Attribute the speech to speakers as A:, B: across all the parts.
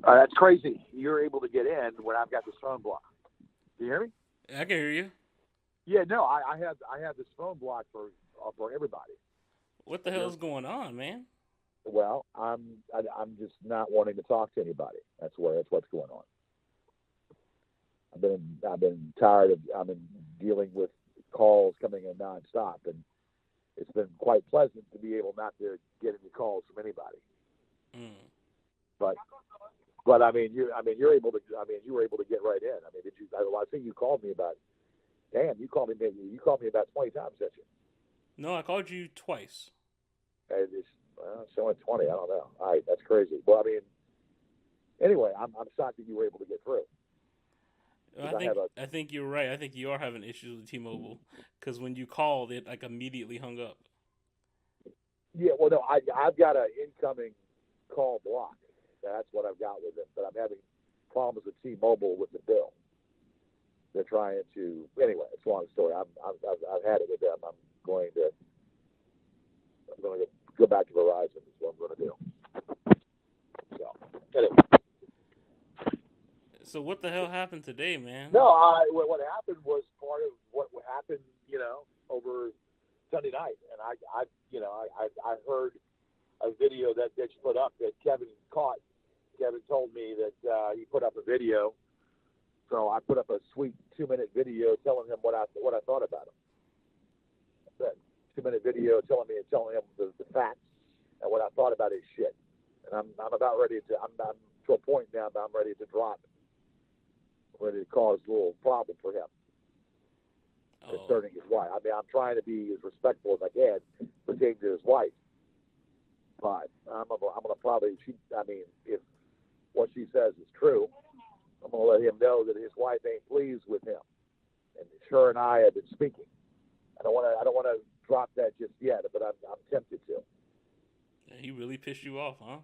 A: That's crazy. You're able to get in when I've got this phone blocked. Do you hear me?
B: I can hear you.
A: Yeah, no, I have this phone blocked for everybody.
B: What the
A: You're,
B: hell's going on, man?
A: well, I'm just not wanting to talk to anybody. That's what's going on. I've been tired of I've been dealing with calls coming in nonstop, and it's been quite pleasant to be able not to get any calls from anybody.
B: Mm.
A: But but you were able to get right in. I mean, did you? I think you called me about. Damn, you called me about 20 times, didn't you?
B: No, I called you twice.
A: It's only 20. I don't know. All right, that's crazy. Well, I mean, anyway, I'm shocked that you were able to get through
B: I
A: because I
B: think
A: have a
B: I think you're right. I think you are having issues with T-Mobile because when you called, it like immediately hung up.
A: yeah. Well, no, I've got an incoming call block. That's what I've got with it. But I'm having problems with T-Mobile with the bill. They're trying to. Anyway, it's a long story. I've had it with them. I'm going to go back to Verizon. Is what I'm going to do. So anyway.
B: So what the hell happened today, man?
A: No, what happened was part of what happened, over Sunday night, and I heard a video that you put up that Kevin caught. Kevin told me that he put up a video, so I put up a sweet 2-minute video telling him what I thought about him. That 2-minute video telling him the facts and what I thought about his shit, and I'm about ready to I'm to a point now that I'm ready to drop. Ready to cause a little problem for him concerning his wife. I mean, I'm trying to be as respectful as I can pertaining to his wife, but I'm gonna probably. If what she says is true, I'm gonna let him know that his wife ain't pleased with him, and her and I have been speaking. I don't want to drop that just yet, but I'm tempted to.
B: He really pissed you off, huh?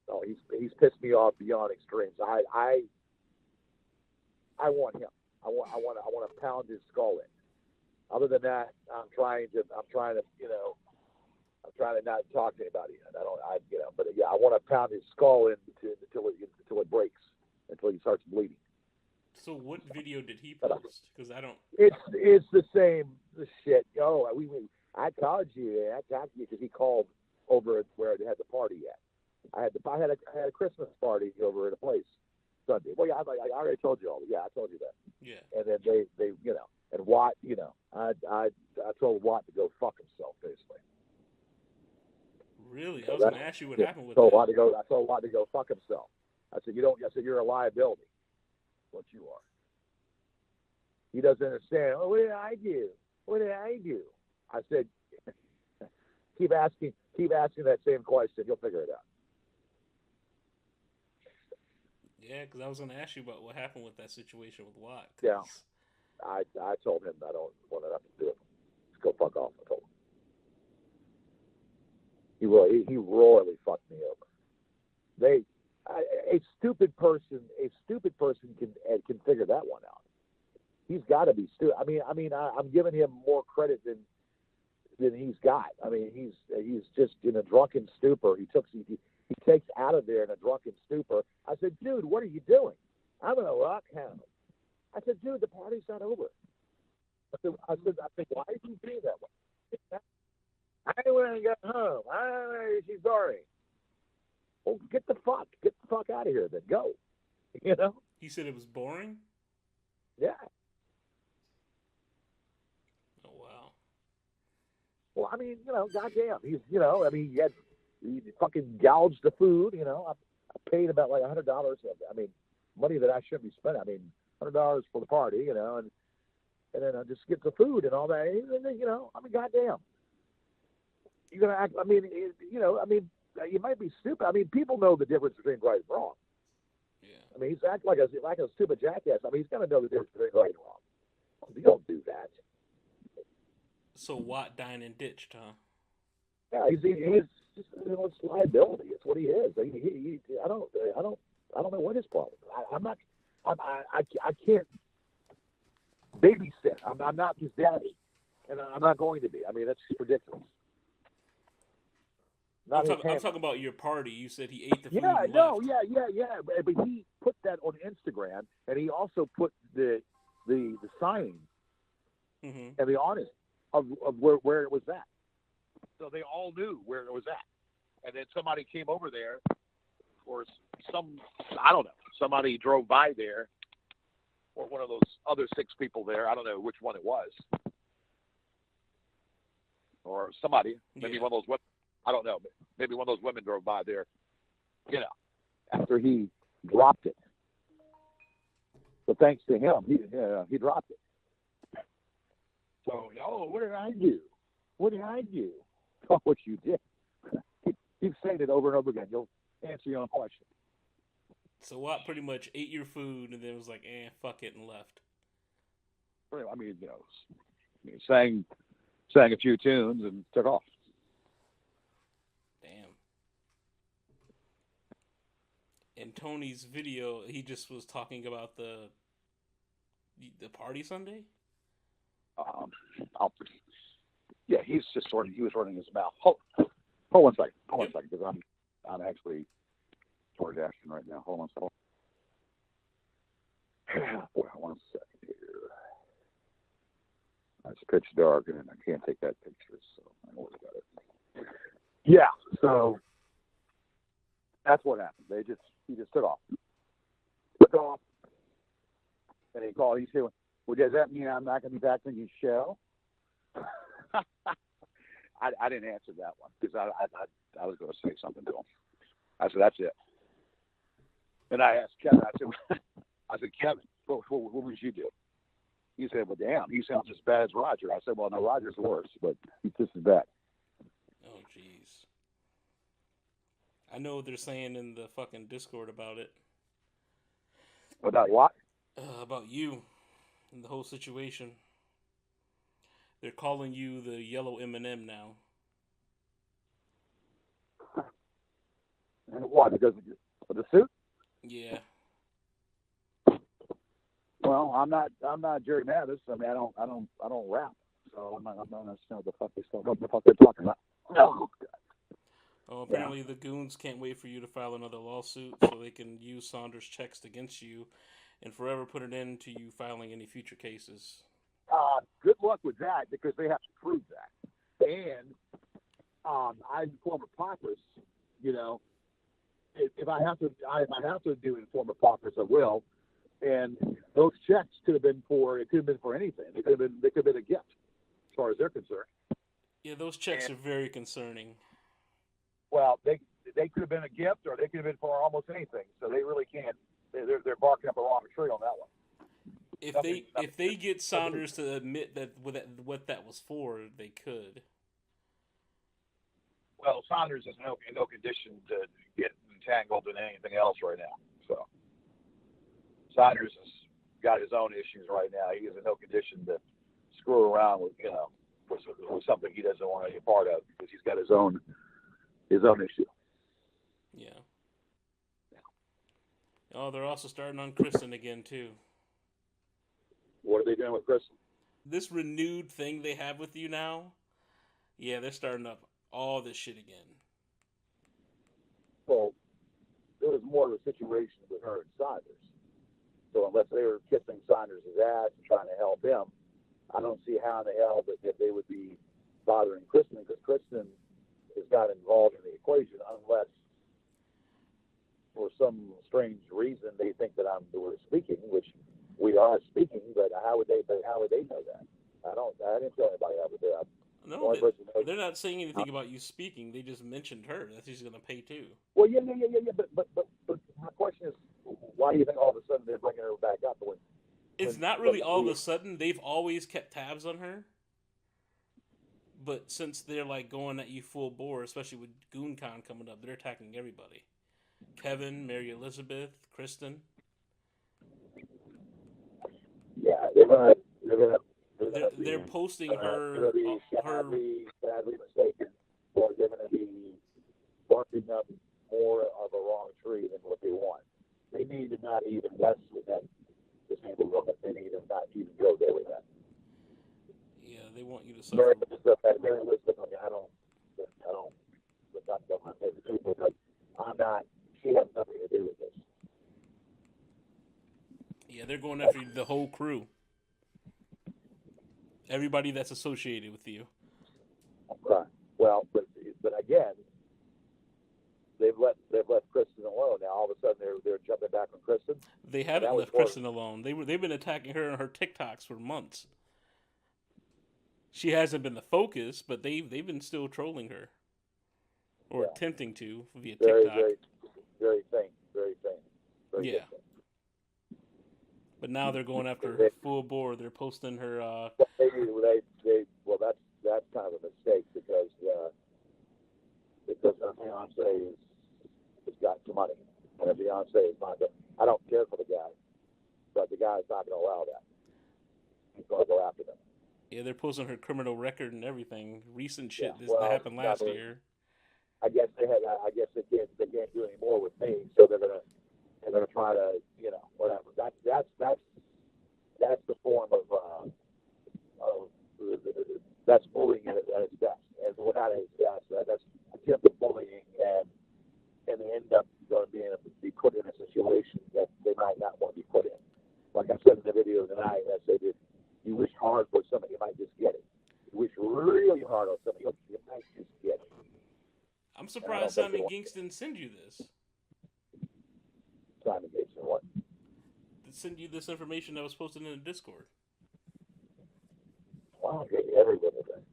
A: No, he's pissed me off beyond extremes. I want him. I want to pound his skull in. Other than that, I'm trying to not talk to anybody. But yeah, I want to pound his skull in until it breaks, until he starts bleeding.
B: So what video did he post? Because I don't.
A: It's the same shit. Oh, I called you. I talked to you because he called over at where they had the party at. I had a Christmas party over at a place Sunday. Well, yeah, I already told you all. Yeah, I told you that.
B: Yeah.
A: And then they and Watt, I told Watt to go fuck himself, basically.
B: Really? I was going to ask you what happened with
A: I
B: that.
A: told Watt to go fuck himself. I said, you're a liability. What you are. He doesn't understand. Oh, what did I do? What did I do? I said, keep asking that same question. You'll figure it out.
B: Yeah, because I was going to ask you about what happened with that situation with Watt.
A: Yeah. I told him I don't want nothing to do with him. Just go fuck off. I told him. He royally fucked me over. A stupid person can figure that one out. He's got to be stupid. I'm giving him more credit than he's got. I mean, he's just in a drunken stupor. He takes out of there in a drunken stupor. I said, dude, what are you doing? I'm in a rock hound. I said, dude, the party's not over. I said, why are you being that way? I want to go home. She's sorry. Well, get the fuck out of here then. Go.
B: He said it was boring?
A: Yeah.
B: Oh, wow.
A: Well, goddamn. He fucking gouged the food, I paid about like $100. Money that I shouldn't be spending. $100 for the party, and then I just get the food and all that. And then, goddamn. You're gonna act. You might be stupid. People know the difference between right and wrong.
B: Yeah.
A: He's acting like a stupid jackass. He's gonna know the difference between right and wrong. You don't do that.
B: So Watt dined and ditched, huh?
A: Yeah, he's just it's liability. It's what he is. I don't know what his problem is. I can't babysit. I'm not his daddy, and I'm not going to be. That's ridiculous. not his
B: I'm
A: handler.
B: talking about your party. You said he ate the food
A: Yeah,
B: and
A: no,
B: left.
A: yeah. But he put that on Instagram, and he also put the sign
B: Mm-hmm.
A: and the awning of where it was at. So they all knew where it was at. And then somebody came over there, or I don't know, somebody drove by there, or one of those other 6 people there. I don't know which one it was, or somebody, maybe one of those women. I don't know. Maybe one of those women drove by there, after he dropped it. So thanks to him, he dropped it. So, what did I do? What did I do? Oh, what you did. Keep saying it over and over again. You'll answer your own question.
B: So Watt pretty much ate your food and then was like, fuck it, and left.
A: I mean, sang a few tunes and took off.
B: Damn. In Tony's video, he just was talking about the party Sunday.
A: He was running his mouth. Hold one second, because I'm actually door dashing right now. Hold on a second. Boy, 1 second here. It's pitch dark, and I can't take that picture, so I always got it. Yeah, so that's what happened. He just took off. And he called. He said, "Well, does that mean I'm not going to be back on your show?" I didn't answer that one because I was going to say something to him. I said, "That's it." And I asked Kevin. I said, "Kevin, what would you do?" He said, "Well, damn, he sounds as bad as Roger." I said, "Well, no, Roger's worse, but he's just as bad."
B: Oh, jeez. I know what they're saying in the fucking Discord about it.
A: About what?
B: About you and the whole situation. They're calling you the yellow M&M now.
A: And why? Because of the suit?
B: Yeah.
A: Well, I'm not Jerry Mathis. I mean, I don't rap, so I'm not understanding what the fuck they're talking about. Oh, God.
B: Oh, apparently the goons can't wait for you to file another lawsuit so they can use Saunders' checks against you and forever put an end to you filing any future cases.
A: Good luck with that, because they have to prove that. And I'm former paupers, If I have to do informer paupers, I will. And those checks could have been for anything. They could have been a gift, as far as they're concerned.
B: Yeah, those checks are very concerning.
A: Well, they could have been a gift, or they could have been for almost anything. So they really can't. They're barking up a wrong tree on that one.
B: If they get Saunders to admit that what that was for, they could.
A: Well, Saunders is in no condition to get entangled in anything else right now. So Saunders has got his own issues right now. He is in no condition to screw around with with something he doesn't want to be a part of, because he's got his own issue.
B: Yeah. Oh, they're also starting on Kristen again too.
A: What are they doing with Kristen?
B: This renewed thing they have with you now. Yeah, they're starting up all this shit again.
A: Well, there was more of a situation with her and Saunders. So unless they were kissing Saunders' ass and trying to help him, I don't see how in the hell that they would be bothering Kristen, because Kristen is not involved in the equation, unless for some strange reason they think that we're speaking, which we are speaking. But how would they know that? I didn't tell anybody how to do that.
B: No, they're not saying anything about you speaking. They just mentioned her that she's going to pay too.
A: Well, yeah. But my question is, why do you think all of a sudden they're bringing her back up?
B: It's not really all of a sudden. They've always kept tabs on her. But since they're like going at you full bore, especially with GoonCon coming up, they're attacking everybody. Kevin, Mary Elizabeth, Kristen.
A: Yeah,
B: they're posting her.
A: Sadly mistaken, or they're going to be barking up more of a wrong tree than what they want. They need to not even mess with that disabled woman. They need to not even go there with that.
B: Yeah, they want you to suffer.
A: Mary Elizabeth, I don't. Let's not go
B: Yeah, they're going after the whole crew. Everybody that's associated with you.
A: Right. Well, but again, they've let Kristen alone. Now all of a sudden they're jumping back on Kristen.
B: They haven't left Kristen alone. They've been attacking her on her TikToks for months. She hasn't been the focus, but they've been still trolling her, or attempting to via TikTok.
A: Very faint. Very
B: yeah. Faint. But now they're going after her full bore. They're posting her.
A: Well, that's kind of a mistake because her fiance has got some money, and her fiance is not. I don't care for the guy, but the guy's not going to allow that. He's going to go after them.
B: Yeah, they're posting her criminal record and everything. Recent shit that happened last year.
A: I guess they can't do any more with me, so they're gonna try to whatever. That's the form of that's bullying at its best, and not at its best. That's attempted bullying, and they end up going to be put in a situation that they might not want to be put in. Like I said in the video tonight, I said if you wish hard for something, you might just get it. You wish really hard on something, you might just get it.
B: I'm surprised Simon Ginks didn't send you this.
A: Simon Ginks what?
B: Send you this information that was posted in the Discord.
A: Well, I don't get every little thing.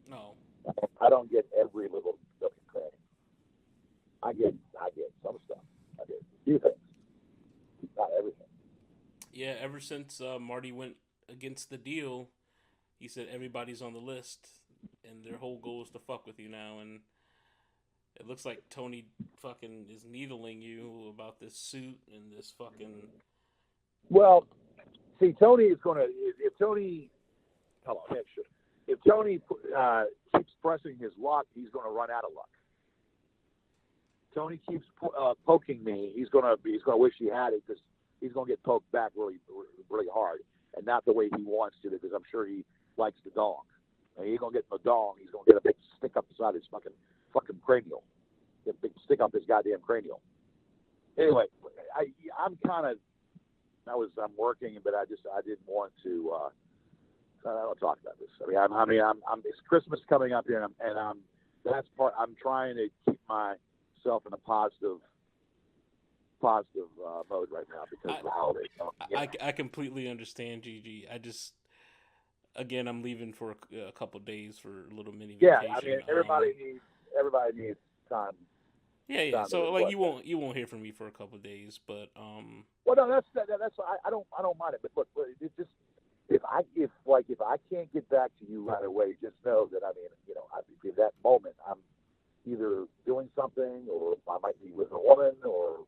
B: No.
A: I don't get every little thing. I get some stuff. I get a few things. Not everything.
B: Yeah, ever since Marty went against the deal, he said everybody's on the list, and their whole goal is to fuck with you now, and it looks like Tony fucking is needling you about this suit and this fucking...
A: Well, see, Tony is going to... If Tony... Hold on, if Tony keeps pressing his luck, he's going to run out of luck. Tony keeps poking me, he's going to wish he had it, because he's going to get poked back really, really hard, and not the way he wants to, because I'm sure he likes the dong. And he's going to get the dong, he's going to get a big stick up the side of his fucking cranial. Get a big stick up his goddamn cranial. Anyway, I'm working, but I didn't want to. I don't want to talk about this. It's Christmas coming up here, and I'm trying to keep myself in a positive mode right now because of the holidays.
B: I completely understand, GG. Again, I'm leaving for a couple days for a little mini vacation.
A: Yeah, I mean, everybody needs time.
B: Yeah. So like, you won't hear from me for a couple of days, but
A: Well, no, that's I don't mind it, but look, it just if I can't get back to you right away, just know that in that moment I'm either doing something, or I might be with a woman, or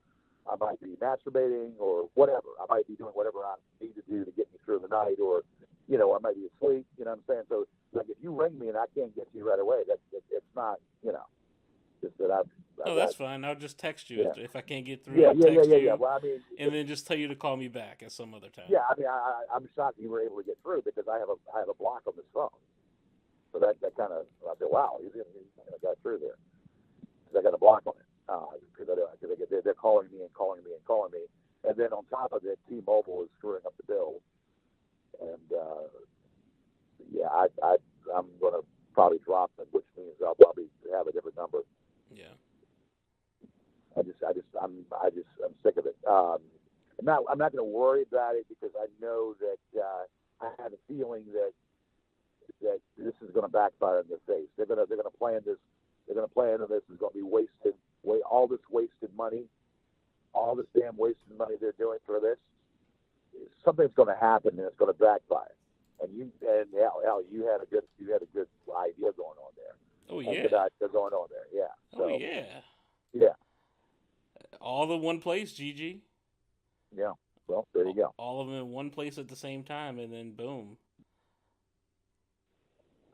A: I might be masturbating, or whatever. I might be doing whatever I need to do to get me through the night, or I might be asleep. You know what I'm saying? So, like, if you ring me and I can't get to you right away, it's not, just that I've.
B: No, that's fine. I'll just text you if I can't get through. I'll text you.
A: Well,
B: and then just tell you to call me back at some other time.
A: Yeah, I'm shocked you were able to get through because I have a block on this phone. So that kind of, I said, wow, he got through there. Because I got a block on it. Because they're calling me and calling me and calling me. And then on top of it, T-Mobile is screwing up the bill. And I'm going to probably drop it, which means I'll probably have a different number.
B: Yeah.
A: I'm sick of it. I'm not going to worry about it because I know that I have a feeling that this is going to backfire in their face. They're going to plan this. They're going to plan that this is going to be wasted. All this wasted money, all this damn wasted money they're doing for this. Something's going to happen and it's going to backfire. And Al, you had a good idea going on there.
B: Oh yeah,
A: good idea going on there. Yeah. So,
B: oh yeah.
A: Yeah.
B: All in one place, GG.
A: Yeah. Well, there you go.
B: All of them in one place at the same time, and then boom.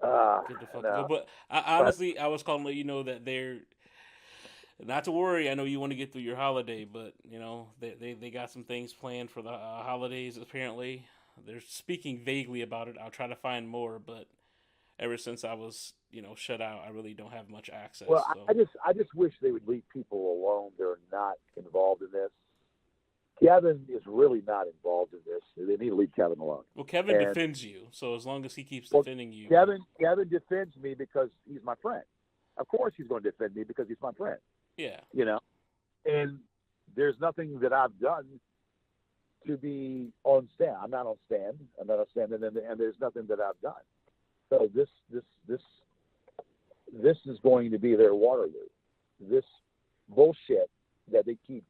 A: Get the fuck
B: go. But honestly, I was calling to let you know that they're not to worry. I know you want to get through your holiday, but they got some things planned for the holidays. Apparently, they're speaking vaguely about it. I'll try to find more, but ever since I was shut out, I really don't have much access.
A: Well,
B: so.
A: I just wish they would leave people alone. They're not involved in this. Kevin is really not involved in this. They need to leave Kevin alone.
B: Well, Kevin
A: And
B: defends you, so as long as he keeps
A: well,
B: defending you,
A: Kevin defends me because he's my friend. Of course, he's going to defend me because he's my friend.
B: yeah.
A: You know, and there's nothing that I've done to be on stand. I'm not on stand. I'm not on stand, and there's nothing that I've done. So this is going to be their Waterloo. This bullshit that they keep,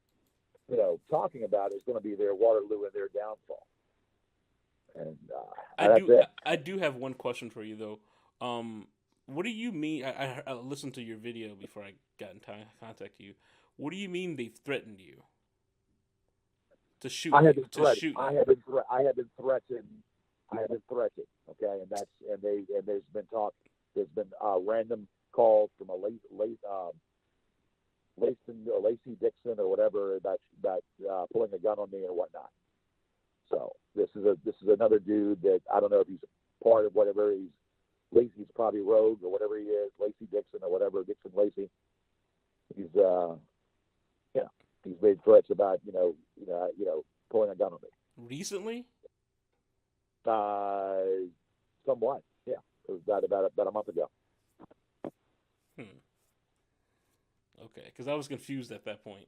A: talking about is going to be their Waterloo and their downfall. And
B: I do have one question for you though. What do you mean? I listened to your video before I got in contact with you. What do you mean they threatened you to shoot?
A: I have been
B: to shoot
A: I
B: you?
A: have been I have been threatened. I have been threatened. Okay, and there's been talk. There's been random calls from a Lacey Dixon or whatever about pulling a gun on me or whatnot. So this is another dude that I don't know if he's a part of whatever Lacey's probably Rogue or whatever he is, Lacey Dixon or whatever, Dixon Lacey. He's he's made threats about pulling a gun on me.
B: Recently?
A: Somewhat, yeah. It was about a month ago.
B: Okay, because I was confused at that point.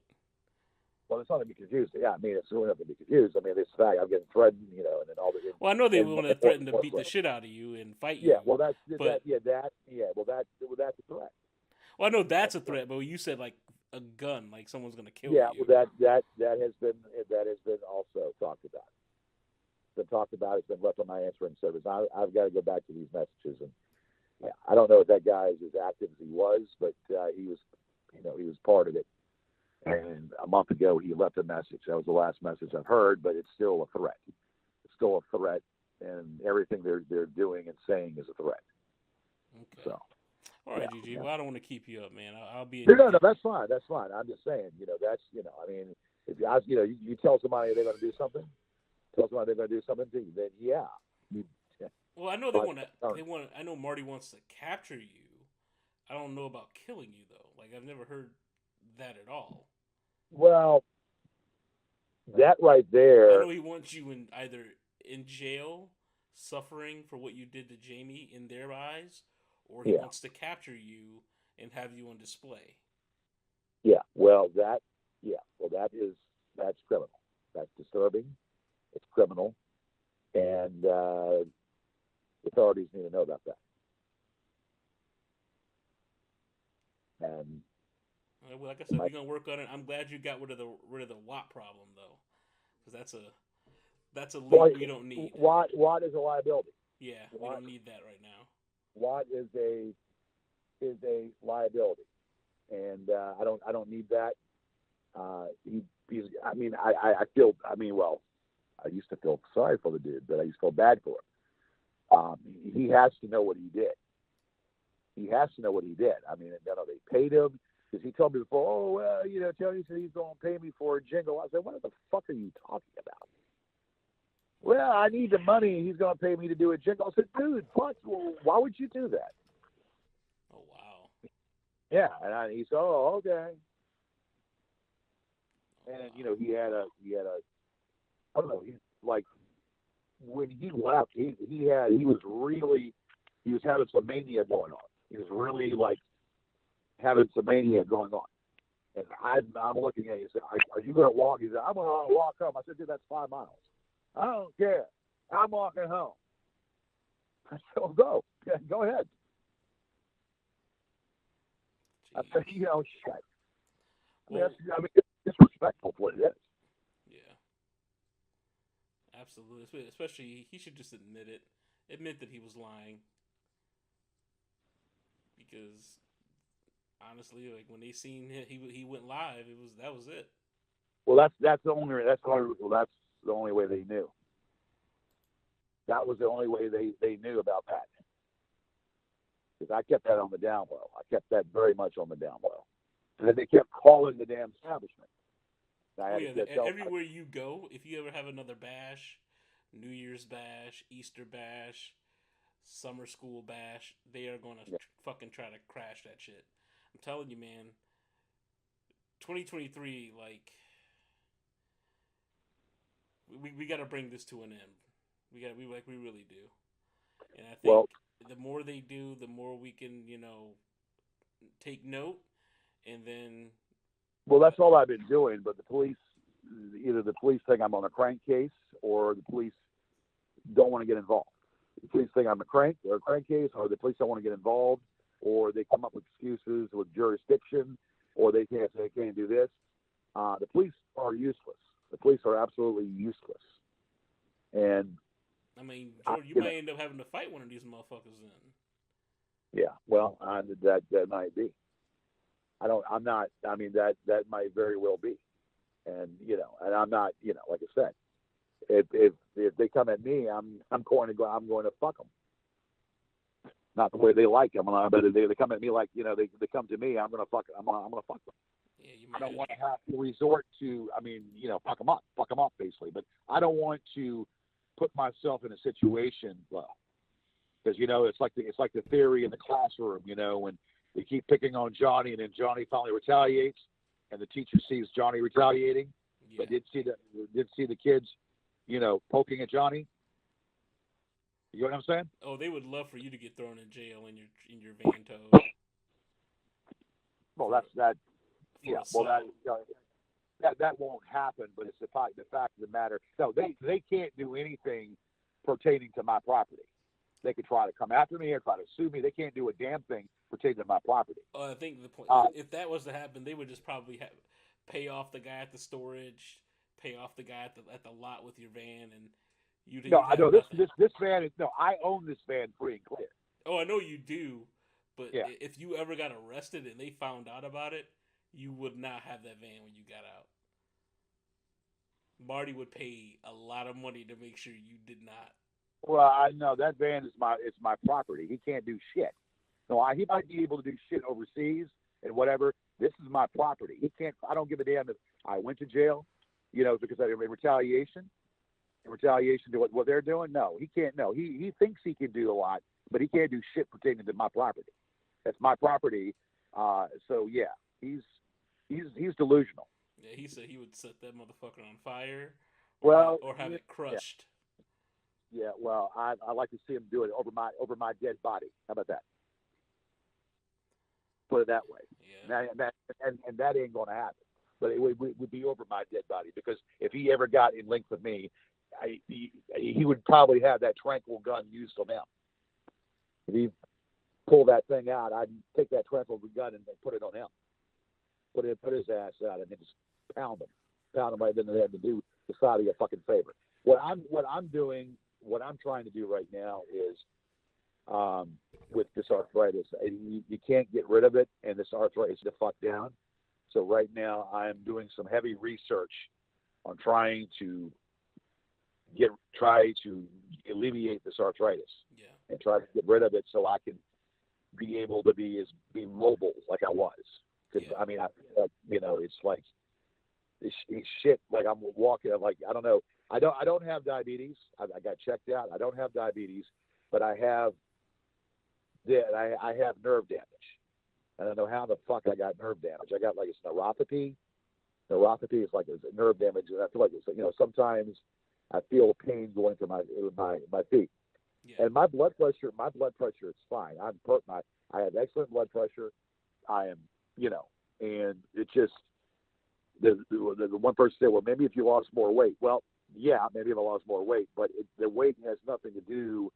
A: Well, it's not to be confused. Yeah, I mean, it's really not to be confused. I mean, this fact I'm getting threatened, and then all the.
B: Well, I know they want to threaten to beat the shit out of you and fight you.
A: Yeah, well, that's a threat.
B: Well, I know that's a threat, but you said like a gun, like someone's going to kill you.
A: Yeah, well, that has been also talked about. It's been talked about. It's been left on my answering service. I've got to go back to these messages, and I don't know if that guy is as active as he was, but he was part of it. And a month ago, he left a message. That was the last message I've heard, but it's still a threat. It's still a threat, and everything they're doing and saying is a threat.
B: Okay.
A: So.
B: All right, GG. Well, I don't want to keep you up, man. I'll be.
A: No, that's fine. That's fine. I'm just saying, I mean, if you tell somebody they're going to do something, to you, then yeah.
B: Well, I know they want to. I know Marty wants to capture you. I don't know about killing you though. Like I've never heard that at all.
A: Well, that right there.
B: I know he wants you either in jail, suffering for what you did to Jamie in their eyes, or he wants to capture you and have you on display.
A: Yeah, that's criminal. That's disturbing. It's criminal, and authorities need to know about that. And
B: well, like I said, we're gonna work on it. I'm glad you got rid of the WAP problem though, because that's a leap we don't need.
A: WAT is a liability.
B: Yeah, we don't need that right now.
A: WAT is a liability, and I don't need that. He's. I mean, I feel. I mean, well, I used to feel sorry for the dude, but I used to feel bad for him. He has to know what he did. He has to know what he did. I mean, they paid him because he told me before. Oh, well, Tony said he's going to pay me for a jingle. I said, what the fuck are you talking about? Well, I need the money. He's going to pay me to do a jingle. I said, dude, fuck. Well, why would you do that?
B: Oh wow.
A: Yeah, and he said, oh, okay. And he had a I don't know. He's like when he left, he was having some mania going on. He was really like having some mania going on. And I'm looking at him and said, are you going to walk? He said, I'm going to walk home. I said, dude, that's 5 miles. I don't care. I'm walking home. I said, well, go. Yeah, go ahead. Jeez. I said, shit.
B: Well,
A: it's disrespectful for what it is.
B: Yeah. Absolutely. Especially, he should just admit it. Admit that he was lying. Because honestly, like when they seen he went live, that was it.
A: Well, that's the only way they knew. That was the only way they knew about Pat. Because I kept that on the down low. I kept that very much on the down low. And then they kept calling the damn establishment.
B: Everywhere you go, if you ever have another bash, New Year's bash, Easter bash, summer school bash, they are going to fucking try to crash that shit. I'm telling you, man. 2023, like, we got to bring this to an end. We really do. And I think
A: Well,
B: the more they do, the more we can, take note, and then.
A: Well, that's all I've been doing. But the police, either the police think I'm on a crank case, or the police don't want to get involved. The police think I'm a crank case, or the police don't want to get involved, or they come up with excuses with jurisdiction, or they can't say they can't do this. The police are useless. The police are absolutely useless. And
B: I mean, George, you might end up having to fight one of these motherfuckers then.
A: Yeah, well, that might be. I'm not. I mean, that might very well be. And and I'm not. Like I said, if they come at me, I'm going to fuck them. Not the way they like them, but if they come at me like they come to me, I'm going to fuck. I'm going to fuck them.
B: Yeah,
A: I don't want to have to resort to. Fuck them up, basically. But I don't want to put myself in a situation, because it's like the theory in the classroom, when they keep picking on Johnny, and then Johnny finally retaliates, and the teacher sees Johnny retaliating, but did see the kids, poking at Johnny. You know what I'm saying?
B: Oh, they would love for you to get thrown in jail in your van tow.
A: Well, that. Yeah. Well, that won't happen. But it's the fact of the matter. No, they can't do anything pertaining to my property. They could try to come after me or try to sue me. They can't do a damn thing pertaining to my property.
B: I think the point, if that was to happen, they would just probably pay off the guy at the storage, pay off the guy at the lot with your van, and you'd.
A: No, I know this van is I own this van free and clear.
B: Oh, I know you do, but
A: yeah.
B: If you ever got arrested and they found out about it, you would not have that van when you got out. Marty would pay a lot of money to make sure you did not.
A: Well, I know that van is my property. He can't do shit. No, he might be able to do shit overseas and whatever. This is my property. He can't. I don't give a damn if I went to jail, because of retaliation. In retaliation to what they're doing. No, he can't. No, he thinks he can do a lot, but he can't do shit pertaining to my property. That's my property. So yeah, he's delusional.
B: Yeah, he said he would set that motherfucker on fire. Or have it crushed.
A: Yeah, well, I like to see him do it over my dead body. How about that? Put it that way.
B: Yeah.
A: And that ain't going to happen. But it would be over my dead body, because if he ever got in link with me, he would probably have that tranquil gun used on him. If he pulled that thing out, I'd take that tranquil gun and put it on him. Put his ass out and then just pound him right in the head to do society a fucking favor. What I'm trying to do right now is, with this arthritis, you can't get rid of it, and this arthritis is the fuck down. So right now I'm doing some heavy research on trying to alleviate this arthritis.
B: Yeah.
A: And try to get rid of it so I can be able to be mobile like I was. Because I mean, it's like this shit. Like I'm walking. Like I don't know. I don't have diabetes. I got checked out. I don't have diabetes, but I have nerve damage. I don't know how the fuck I got nerve damage. I got like it's neuropathy. Neuropathy is like it's nerve damage, and I feel like it's sometimes I feel pain going through my feet.
B: Yeah.
A: And my blood pressure is fine. I have excellent blood pressure. I am, and it just the one person said, well, maybe if you lost more weight. Well, yeah, maybe if I lost more weight, but the weight has nothing to do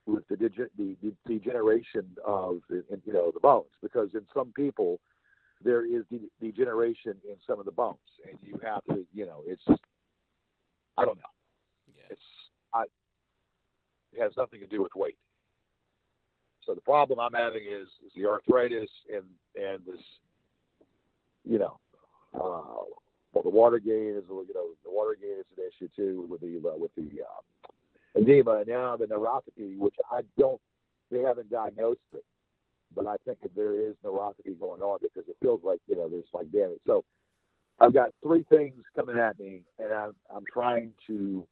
A: with the degeneration of the bones, because in some people there is degeneration in some of the bones, and you have to it's I don't know.
B: Yeah.
A: It has nothing to do with weight. So the problem I'm having is the arthritis and this the water gain is the water gain is an issue too with the edema, and now the neuropathy, which they haven't diagnosed it, but I think that there is neuropathy going on, because it feels like there's like damage. So I've got three things coming at me, and I'm trying to.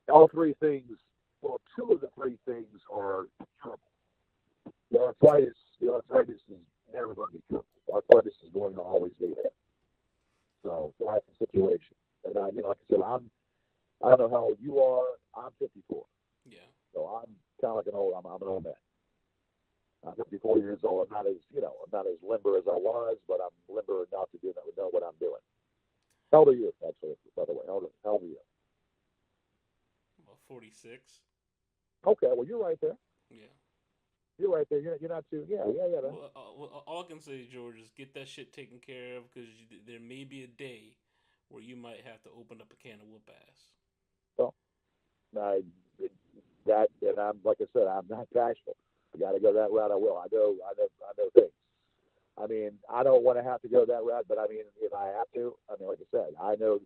A: All three things. Well, two of the three things are trouble. The arthritis is never going to be curable. Arthritis is going to always be there. So that's the situation. And like I said, I don't know how old you are. I'm 54,
B: Yeah.
A: so I'm kind of like an old. I'm an old man. I'm 54 years old. I'm not as limber as I was, but I'm limber enough to know what I'm doing. How old are you, actually? By the way, how old are you?
B: About 46.
A: Okay, well you're right there.
B: Yeah.
A: You're right there. You're not too. Yeah, yeah, yeah. Man.
B: Well, all I can say, George, is get that shit taken care of because there may be a day where you might have to open up a can of whoop ass.
A: So I, that, and I'm like I said, I'm not bashful. I got to go that route. I will. I know things. I mean, I don't want to have to go that route, but I mean, if I have to, I mean, like I said, I know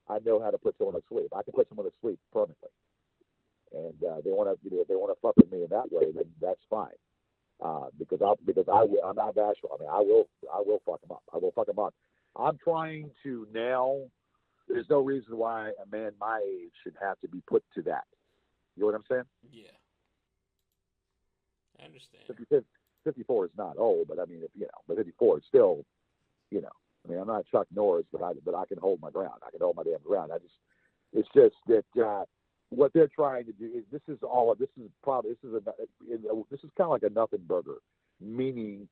A: how to put someone to sleep. I can put someone to sleep permanently, and they want to fuck with me in that way, then that's fine. I'm not bashful. I mean, I will fuck them up. I will fuck them up. I'm trying to now. There's no reason why a man my age should have to be put to that. You know what I'm saying?
B: Yeah, I understand.
A: 54 is not old, but I mean, but 54 is still, I mean, I'm not Chuck Norris, but I can hold my ground. I can hold my damn ground. It's just that what they're trying to do is this is kind of like a nothing burger, meaning